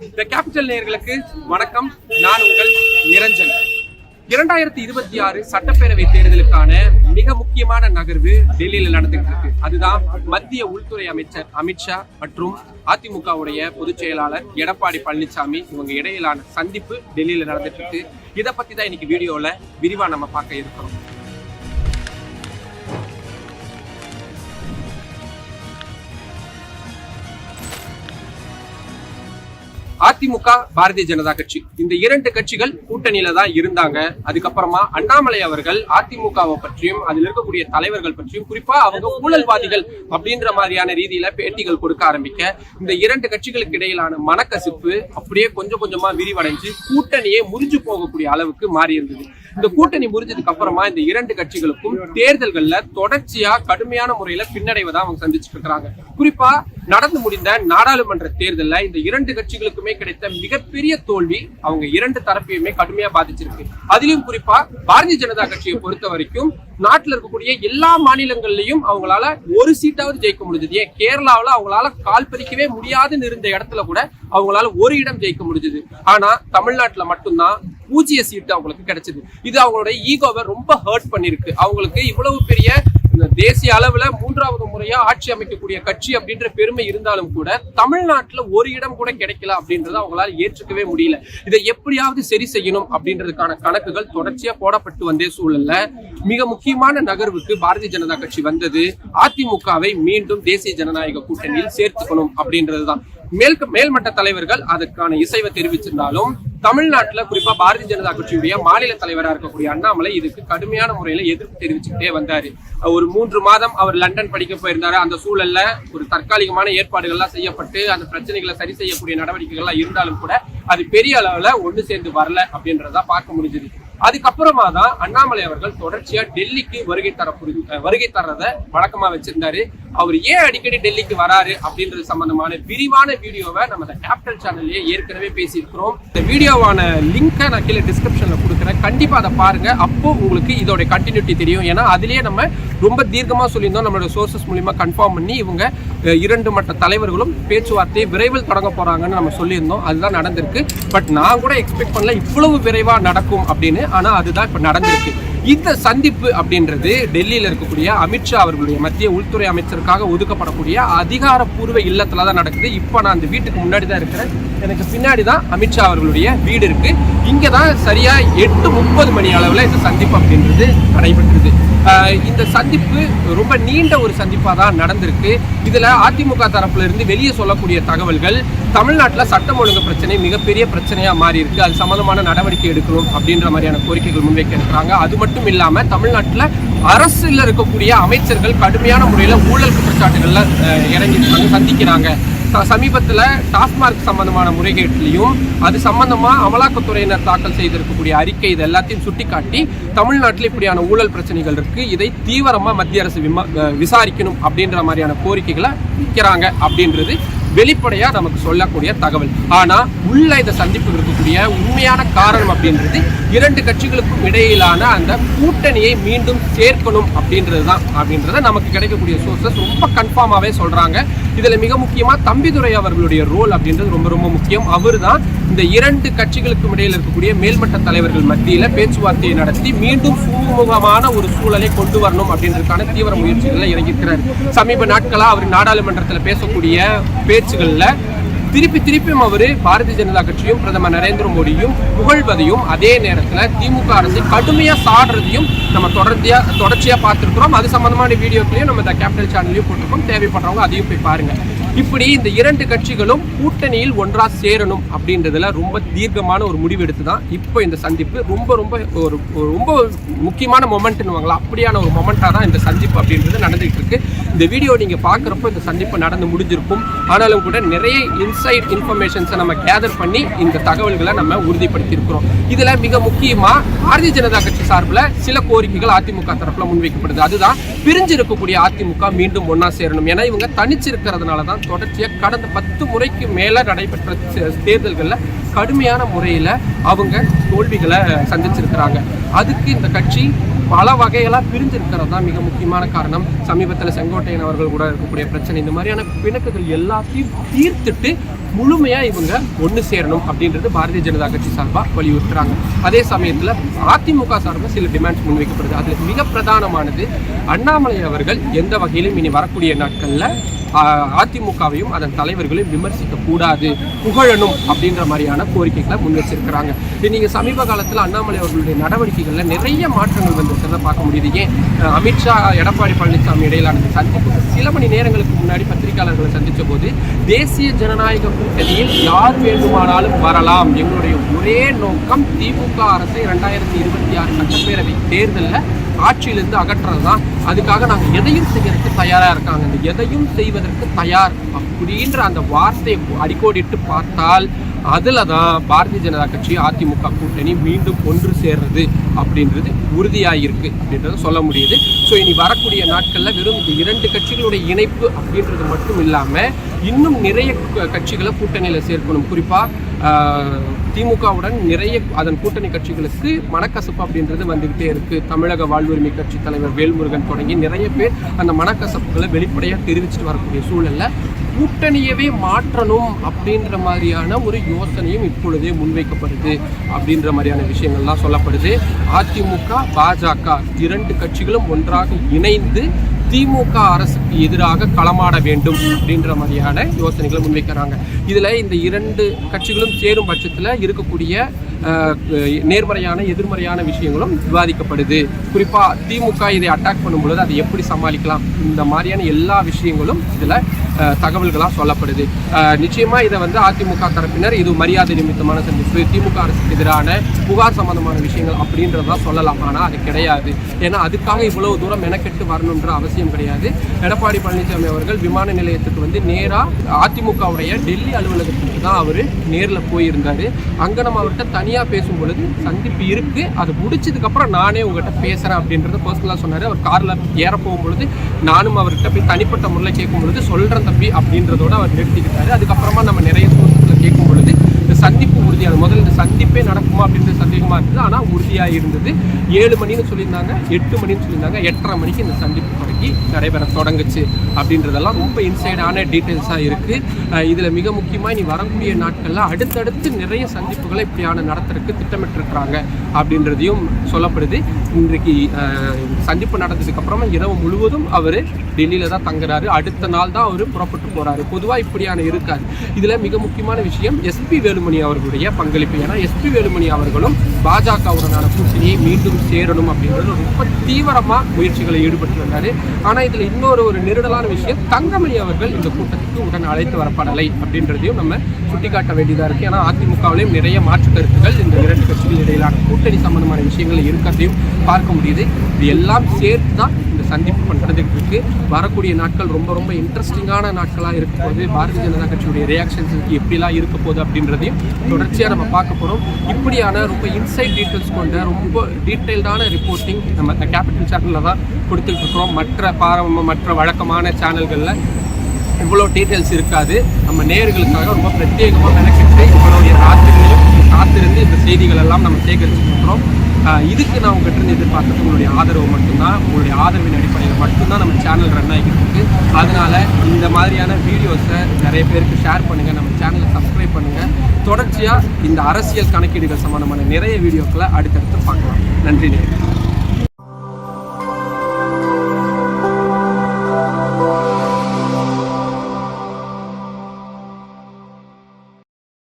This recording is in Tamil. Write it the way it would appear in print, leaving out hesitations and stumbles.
தி கேபிட்டல் நேயர்களுக்கு வணக்கம். நான் உங்கள் நிரஞ்சன். 2026 சட்டப்பேரவை தேர்தலுக்கான மிக முக்கியமான நகர்வு டெல்லியில் நடந்துட்டு இருக்கு. அதுதான் மத்திய உள்துறை அமைச்சர் அமித்ஷா மற்றும் அதிமுகவுடைய பொதுச் செயலாளர் எடப்பாடி பழனிசாமி இவங்க இடையிலான சந்திப்பு டெல்லியில நடந்துட்டு இருக்கு. இதை பத்தி தான் இன்னைக்கு வீடியோல விரிவா நம்ம பார்க்க இருக்கிறோம். அதிமுக பாரதிய ஜனதா கட்சி இந்த இரண்டு கட்சிகள் கூட்டணியில தான் இருந்தாங்க. அதுக்கப்புறமா அண்ணாமலை அவர்கள் அதிமுகவை பற்றியும் அதில் இருக்கக்கூடிய தலைவர்கள் பற்றியும் குறிப்பா அவங்க ஊழல்வாதிகள் அப்படின்ற மாதிரியான ரீதியில பேட்டிகள் கொடுக்க ஆரம்பிக்க இந்த இரண்டு கட்சிகளுக்கு இடையிலான மனக்கசிப்பு அப்படியே கொஞ்சம் கொஞ்சமா விரிவடைஞ்சு கூட்டணியே முறிஞ்சு போகக்கூடிய அளவுக்கு மாறி இருந்தது. இந்த கூட்டணி முறிஞ்சதுக்கு அப்புறமா இந்த இரண்டு கட்சிகளுக்கும் தேர்தல்கள்ல தொடர்ச்சியா கடுமையான முறையில பின்னடைவை தான் அவங்க சந்திச்சுட்டு இருக்காங்க. குறிப்பா நடந்து முடிந்த நாடாளுமன்ற தேர்தலில் இந்த இரண்டு கட்சிகளுக்குமே கிடைத்த மிகப்பெரிய தோல்வி அவங்க இரண்டு தரப்பையுமே கடுமையா பாதிச்சிருக்கு. அதிலும் குறிப்பா பாரதிய ஜனதா கட்சியை பொறுத்த வரைக்கும் நாட்டில் இருக்கக்கூடிய எல்லா மாநிலங்கள்லயும் அவங்களால ஒரு சீட்டாவது ஜெயிக்க முடிஞ்சது. ஏன் கேரளாவில் அவங்களால கால் பதிக்கவே முடியாதுன்னு இருந்த இடத்துல கூட அவங்களால ஒரு இடம் ஜெயிக்க முடிஞ்சது. ஆனா தமிழ்நாட்டுல மட்டும்தான் 0 சீட்டு அவங்களுக்கு கிடைச்சது. இது அவங்களோட ஈகோவை ரொம்ப ஹர்ட் பண்ணிருக்கு. அவங்களுக்கு இவ்வளவு பெரிய தேசிய அளவுல 3வது முறையா ஆட்சி அமைக்கக்கூடிய கட்சி அப்படின்ற பெருமை இருந்தாலும் கூட தமிழ்நாட்டுல ஒரு இடம் கூட கிடைக்கல அப்படின்றத அவங்களால ஏற்றுக்கவே முடியல. இதை எப்படியாவது சரி செய்யணும் அப்படின்றதுக்கான கணக்குகள் தொடர்ச்சியா போடப்பட்டு வந்தே சூழல்ல மிக முக்கியமான நகர்வுக்கு பாரதிய ஜனதா கட்சி வந்தது அதிமுகவை மீண்டும் தேசிய ஜனநாயக கூட்டணியில் சேர்த்துக்கணும் அப்படின்றதுதான். மேல்மட்ட தலைவர்கள் அதற்கான இசைவை தெரிவிச்சிருந்தாலும் தமிழ்நாட்டுல குறிப்பா பாரதிய ஜனதா கட்சியுடைய மாநில தலைவராக இருக்கக்கூடிய அண்ணாமலை இதுக்கு கடுமையான முறையில எதிர்ப்பு தெரிவிச்சுக்கிட்டே வந்தாரு. ஒரு 3 மாதம் அவர் லண்டன் படிக்க போயிருந்தாரு. அந்த சூழல்ல ஒரு தற்காலிகமான ஏற்பாடுகள்லாம் செய்யப்பட்டு அந்த பிரச்சனைகளை சரி செய்யக்கூடிய நடவடிக்கைகள்லாம் இருந்தாலும் கூட அது பெரிய அளவுல ஒன்று சேர்ந்து வரல அப்படின்றத பார்க்க முடிஞ்சது. அதுக்கப்புறமா தான் அண்ணாமலை அவர்கள் தொடர்ச்சியா டெல்லிக்கு வருகை தர்றத வழக்கமா வச்சிருந்தாரு. அவர் ஏன் அடிக்கடி டெல்லிக்கு வராரு அப்படின்றது சம்பந்தமான விரிவான வீடியோவை நம்ம கேபிட்டல் சேனல்லேயே ஏற்கனவே பேசியிருக்கிறோம். இந்த வீடியோவான லிங்கை நான் கீழே டிஸ்கிரிப்ஷன்ல கொடுக்குறேன். கண்டிப்பா அதை பாருங்க. அப்போ உங்களுக்கு இதோட கண்டினியூட்டி தெரியும். ஏன்னா அதுலயே நம்ம ரொம்ப தீர்க்கமா சொல்லியிருந்தோம். நம்மளோட சோர்சஸ் மூலியமா கன்ஃபார்ம் பண்ணி இவங்க 2 மட்ட தலைவர்களும் பேச்சுவார்த்தையை விரைவில் தொடங்க போறாங்கன்னு நம்ம சொல்லியிருந்தோம். அதுதான் நடந்திருக்கு. பட் நான் கூட எக்ஸ்பெக்ட் பண்ணல இவ்வளவு விரைவா நடக்கும் அப்படின்னு. ஆனா அதுதான் இப்ப நடந்திருக்கு. இந்த சந்திப்பு அப்படின்றது டெல்லியில இருக்கக்கூடிய அமித்ஷா அவர்களுடைய மத்திய உள்துறை அமைச்சருக்காக ஒதுக்கப்படக்கூடிய அதிகாரப்பூர்வ இல்லத்துலதான் நடக்குது. இப்ப நான் அந்த வீட்டுக்கு முன்னாடி தான் இருக்கிறேன். எனக்கு பின்னாடி தான் அமித்ஷா அவர்களுடைய வீடு இருக்கு. இங்கதான் சரியா 8:30 மணி அளவுல இந்த சந்திப்பு அப்படின்றது நடைபெற்றது. இந்த சந்திப்பு ரொம்ப நீண்ட ஒரு சந்திப்பா தான் நடந்திருக்கு. இதுல அதிமுக தரப்புல இருந்து வெளியே சொல்லக்கூடிய தகவல்கள் தமிழ்நாட்டில் சட்டம் ஒழுங்கு பிரச்சனை மிகப்பெரிய பிரச்சனையா மாறி இருக்கு. அது சம்பந்தமான நடவடிக்கை எடுக்கணும் அப்படின்ற மாதிரியான கோரிக்கைகள் முன்வைக்க இருக்கிறாங்க. அது மட்டும் இல்லாம தமிழ்நாட்டில் அரசுல இருக்கக்கூடிய அமைச்சர்கள் கடுமையான முறையில ஊழல் குற்றச்சாட்டுகள்ல இறங்கி சந்திக்கிறாங்க. சமீபத்தில் டாஸ்மார்க் சம்பந்தமான முறைகேட்டிலையும் அது சம்பந்தமா அமலாக்கத்துறையினர் தாக்கல் செய்திருக்கக்கூடிய அறிக்கை இது எல்லாத்தையும் சுட்டிக்காட்டி தமிழ்நாட்டில் இப்படியான ஊழல் பிரச்சனைகள் இருக்கு, இதை தீவிரமா மத்திய அரசு விசாரிக்கணும் அப்படின்ற மாதிரியான கோரிக்கைகளை வைக்கிறாங்க அப்படின்றது வெளிப்படையா நமக்கு சொல்லக்கூடிய தகவல். ஆனா உள்ள இந்த சந்திப்பு இருக்கக்கூடிய உண்மையான காரணம் அப்படின்றது 2 கட்சிகளுக்கும் இடையிலான அந்த கூட்டணியை மீண்டும் சேர்க்கணும் அப்படின்றத நமக்கு கிடைக்கக்கூடிய சோர்சஸ் ரொம்ப கன்ஃபார்மாவே சொல்றாங்க. இதுல மிக முக்கியமா தம்பிதுரை அவர்களுடைய ரோல் அப்படின்றது ரொம்ப ரொம்ப முக்கியம். அவர் தான் இந்த 2 கட்சிகளுக்கும் இடையில் இருக்கக்கூடிய மேல்மட்ட தலைவர்கள் மத்தியில பேச்சுவார்த்தையை நடத்தி மீண்டும் சுமூகமான ஒரு சூழலை கொண்டு வரணும் அப்படின்றதுக்கான தீவிர முயற்சிகளை இறங்கியிருக்கிறார். சமீப நாட்களா அவர் நாடாளுமன்றத்தில் பேசக்கூடிய பேச்சுகள்ல திருப்பியும் அவரு பாரதிய ஜனதா கட்சியும் பிரதமர் நரேந்திர மோடியும் புகழ்வதையும் அதே நேரத்துல திமுக அரசை கடுமையா சாடுறதையும் நம்ம தொடர்ச்சியா பார்த்திருக்கிறோம். அது சம்பந்தமான வீடியோக்களையும் நம்ம இந்த கேபிட்டல் சேனல்லையும் போட்டிருக்கோம். தேவைப்படுறவங்க அதையும் போய் பாருங்க. இப்படி இந்த 2 கட்சிகளும் கூட்டணியில் ஒன்றா சேரணும் அப்படின்றதுல ரொம்ப தீர்க்கமான ஒரு முடிவு எடுத்து தான் இப்போ இந்த சந்திப்பு ரொம்ப முக்கியமான மொமெண்ட்னுவாங்களா அப்படியான ஒரு மொமெண்டா தான் இந்த சந்திப்பு அப்படின்றது நடந்துகிட்டு இருக்கு. இந்த வீடியோ நீங்க பாக்குறப்போ இந்த சந்திப்பு நடந்து முடிஞ்சிருக்கும். ஆனாலும் கூட நிறைய இன்சைட் இன்ஃபர்மேஷன்ஸை நம்ம கேதர் பண்ணி இந்த தகவல்களை நம்ம உறுதிப்படுத்தி இருக்கிறோம். இதுல மிக முக்கியமா பாரதிய ஜனதா கட்சி சார்பில் சில கோரிக்கைகள் அதிமுக தரப்புல முன்வைக்கப்படுது. அதுதான் பிரிஞ்சு இருக்கக்கூடிய அதிமுக மீண்டும் ஒன்னா சேரணும். ஏன்னா இவங்க தனிச்சிருக்கிறதுனாலதான் தொடர்ச்சியா கடந்த 10 முறைக்கு மேல நடைபெற்ற தேர்தல்கள்ல கடுமையான முறையில அவங்க தோல்விகளை சந்திச்சிருக்கிறாங்க. அதுக்கு இந்த கட்சி பல வகைகளாக பிரிஞ்சிருக்கிறது தான் மிக முக்கியமான காரணம். சமீபத்தில் செங்கோட்டையன் அவர்கள் கூட இருக்கக்கூடிய பிரச்சனை, இந்த மாதிரியான பிணக்குகள் எல்லாத்தையும் தீர்த்துட்டு முழுமையா இவங்க ஒன்று சேரணும் அப்படின்றது பாரதிய ஜனதா கட்சி சார்பாக வலியுறுத்துறாங்க. அதே சமயத்தில் அதிமுக சார்பாக சில டிமாண்ட்ஸ் முன்வைக்கப்படுது. அதில் மிக பிரதானமானது அண்ணாமலை அவர்கள் எந்த வகையிலும் இனி வரக்கூடிய நாட்களில் அதிமுகவையும் அதன் தலைவர்களையும் விமர்சிக்க கூடாது, புகழணும் அப்படின்ற மாதிரியான கோரிக்கைகளை முன் வச்சிருக்கிறாங்க. நீங்க சமீப காலத்தில் அண்ணாமலை அவர்களுடைய நடவடிக்கைகள்ல நிறைய மாற்றங்கள் வந்திருக்கிறத பார்க்க முடியுது. ஏன் அமித்ஷா எடப்பாடி பழனிசாமி இடையிலான சந்திப்பு சில மணி நேரங்களுக்கு முன்னாடி பத்திரிகையாளர்களை சந்தித்த போது தேசிய ஜனநாயக கூட்டணியில் யார் வேண்டுமானாலும் வரலாம், எங்களுடைய ஒரே நோக்கம் திமுக அரசை 2026 சட்டப்பேரவை தேர்தலில் ஆட்சியிலிருந்து அகற்றுறது தான், அதுக்காக நாங்கள் எதையும் செய்யறதுக்கு தயாராக இருக்காங்க, அந்த எதையும் செய்வதற்கு தயார் அப்படின்ற அந்த வார்த்தையை அடிக்கோடிட்டு பார்த்தால் அதில் தான் பாரதிய ஜனதா கட்சி அதிமுக கூட்டணி மீண்டும் ஒன்று சேர்றது அப்படின்றது உறுதியாயிருக்கு அப்படின்றத சொல்ல முடியுது. ஸோ இனி வரக்கூடிய நாட்களில் வெறும் இந்த 2 கட்சிகளுடைய இணைப்பு அப்படின்றது மட்டும் இல்லாமல் இன்னும் நிறைய கட்சிகளை கூட்டணியில் சேர்க்கணும். குறிப்பாக திமுகவுடன் நிறைய அதன் கூட்டணி கட்சிகளுக்கு மனக்கசப்பு அப்படின்றது வந்துகிட்டே இருக்கு. தமிழக வாழ்வுரிமை கட்சி தலைவர் வேல்முருகன் தொடங்கி நிறைய பேர் அந்த மனக்கசப்புகளை வெளிப்படையாக தெரிவிச்சுட்டு வரக்கூடிய சூழல்ல கூட்டணியவே மாற்றணும் அப்படின்ற மாதிரியான ஒரு யோசனையும் இப்பொழுதே முன்வைக்கப்படுது அப்படின்ற மாதிரியான விஷயங்கள்லாம் சொல்லப்படுது. அதிமுக பாஜக 2 கட்சிகளும் ஒன்றாக இணைந்து திமுக அரசுக்கு எதிராக களமாட வேண்டும் அப்படின்ற மாதிரியான யோசனைகளை முன்வைக்கிறாங்க. இதில் இந்த 2 கட்சிகளும் சேரும் பட்சத்தில் இருக்கக்கூடிய நேர்மறையான எதிர்மறையான விஷயங்களும் விவாதிக்கப்படுது. குறிப்பாக திமுக இதை அட்டாக் பண்ணும்பொழுது அதை எப்படி சமாளிக்கலாம், இந்த மாதிரியான எல்லா விஷயங்களும் இதில் தகவல்களாக சொல்லப்படுது. நிச்சயமாக இதை அதிமுக தரப்பினர் இது மரியாதை நிமித்தமான சந்திப்பு, திமுக அரசுக்கு எதிரான புகார் சம்பந்தமான விஷயங்கள் அப்படின்றதான் சொல்லலாம். ஆனால் அது கிடையாது. ஏன்னா அதுக்காக இவ்வளவு தூரம் மெனக்கெட்டு வரணுன்ற அவசியம் கிடையாது. எடப்பாடி பழனிசாமி அவர்கள் விமான நிலையத்துக்கு நேராக அதிமுகவுடைய டெல்லி அலுவலகத்துக்கு தான் அவர் நேரில் போயிருந்தார். அங்கே நம்ம அவர்கிட்ட தனியாக பேசும் பொழுது சந்திப்பு இருக்குது, அது முடிச்சதுக்கப்புறம் நானே உங்கள்கிட்ட பேசுகிறேன் அப்படின்றத பர்சனலாக சொன்னார். அவர் காரில் ஏற போகும்பொழுது நானும் அவர்கிட்ட போய் தனிப்பட்ட முறையில் கேட்கும் பொழுது சொல்கிறேன் தம்பி அப்படின்றதோடு அவர் நிறுத்திக்கிட்டாரு. அதுக்கப்புறமா நம்ம நிறைய சோர்ஸில் கேட்கும் பொழுது இந்த சந்திப்பு உறுதியாக முதல்ல இந்த சந்திப்பே நடக்குமா அப்படின்ற சந்தேகமாக இருந்தது. ஆனால் உறுதியாக இருந்தது. 7 மணின்னு சொல்லியிருந்தாங்க, 8 மணின்னு சொல்லியிருந்தாங்க, 8:30 மணிக்கு இந்த சந்திப்பு தொடங்கி நடைபெற தொடங்குச்சு அப்படின்றதெல்லாம் ரொம்ப இன்சைடான டீட்டெயில்ஸாக இருக்குது. இதில் மிக முக்கியமாக இனி வரக்கூடிய நாட்களில் அடுத்தடுத்து நிறைய சந்திப்புகளை இப்படியான நடத்துறதுக்கு திட்டமிட்டிருக்கிறாங்க அப்படின்றதையும் சொல்லப்படுது. இன்றைக்கு சந்திப்பு நடந்ததுக்கப்புறமா இரவு முழுவதும் அவர் டெல்லியில் தான் தங்குறாரு. அடுத்த நாள் தான் அவர் புறப்பட்டு போகிறாரு. பொதுவாக இப்படியான இருக்காது. இதில் மிக முக்கியமான விஷயம் எஸ்பி வேலுமணி அவர்களுடைய பங்களிப்பு. ஏன்னா எஸ்பி வேலுமணி அவர்களும் பாஜகவுடனான கூட்டணியை மீண்டும் சேரணும் அப்படின்றது ரொம்ப தீவிரமாக முயற்சிகளை ஈடுபட்டு வந்தார். ஆனால் இதில் இன்னொரு நெருடலான விஷயம், தங்கமணி அவர்கள் இந்த கூட்டத்துக்கு உடன் அழைத்து வரப்படலை அப்படின்றதையும் நம்ம சுட்டிக்காட்ட வேண்டியதாக இருக்குது. ஏன்னா அதிமுகவிலையும் நிறைய மாற்று கருத்துக்கள் இந்த 2 கட்சிகள் இடையிலான கூட்டணி சம்பந்தமான விஷயங்கள் இருக்கிறதையும் பார்க்க முடியுது. இது எல்லாம் சேர்த்து தான் இந்த சந்திப்பு பண்ணுறதுக்கு இருக்கு. வரக்கூடிய நாட்கள் ரொம்ப ரொம்ப இன்ட்ரெஸ்டிங்கான நாட்களாக இருக்க போது, பாரதிய ஜனதா கட்சியுடைய ரியாக்ஷன்ஸுக்கு எப்படிலாம் இருக்க போகுது அப்படின்றதையும் தொடர்ச்சியாக நம்ம பார்க்க போகிறோம். இப்படியான ரொம்ப இன்சைட் டீட்டெயில்ஸ் கொண்ட ரொம்ப டீட்டெயில்டான ரிப்போர்ட்டிங் நம்ம இந்த கேபிட்டல் சேனலில் தான் கொடுத்துட்டு இருக்கிறோம். மற்ற வழக்கமான சேனல்களில் இவ்வளோ டீட்டெயில்ஸ் இருக்காது. நம்ம நேயர்களுக்காக ரொம்ப பிரத்யேகமாக மெனக்கெட்டு இவ்வளோடைய காத்திருந்து இந்த செய்திகள் எல்லாம் நம்ம சேகரிச்சுருக்கிறோம். இதுக்கு நான் உங்கள்கிட்ட எதிர்பார்த்தது உங்களுடைய ஆதரவு மட்டும்தான். உங்களுடைய ஆதரவின் அடிப்படையில் மட்டும்தான் நம்ம சேனல் ரன் ஆகிட்டு இருக்கு. அதனால் இந்த மாதிரியான வீடியோஸை நிறைய பேருக்கு ஷேர் பண்ணுங்கள், நம்ம சேனலை சப்ஸ்கிரைப் பண்ணுங்கள். தொடர்ச்சியாக இந்த அரசியல் கணக்கீடுகள் சம்மந்தமான நிறைய வீடியோக்களை அடுத்தடுத்து பார்க்கலாம். நன்றி நேயர்களே.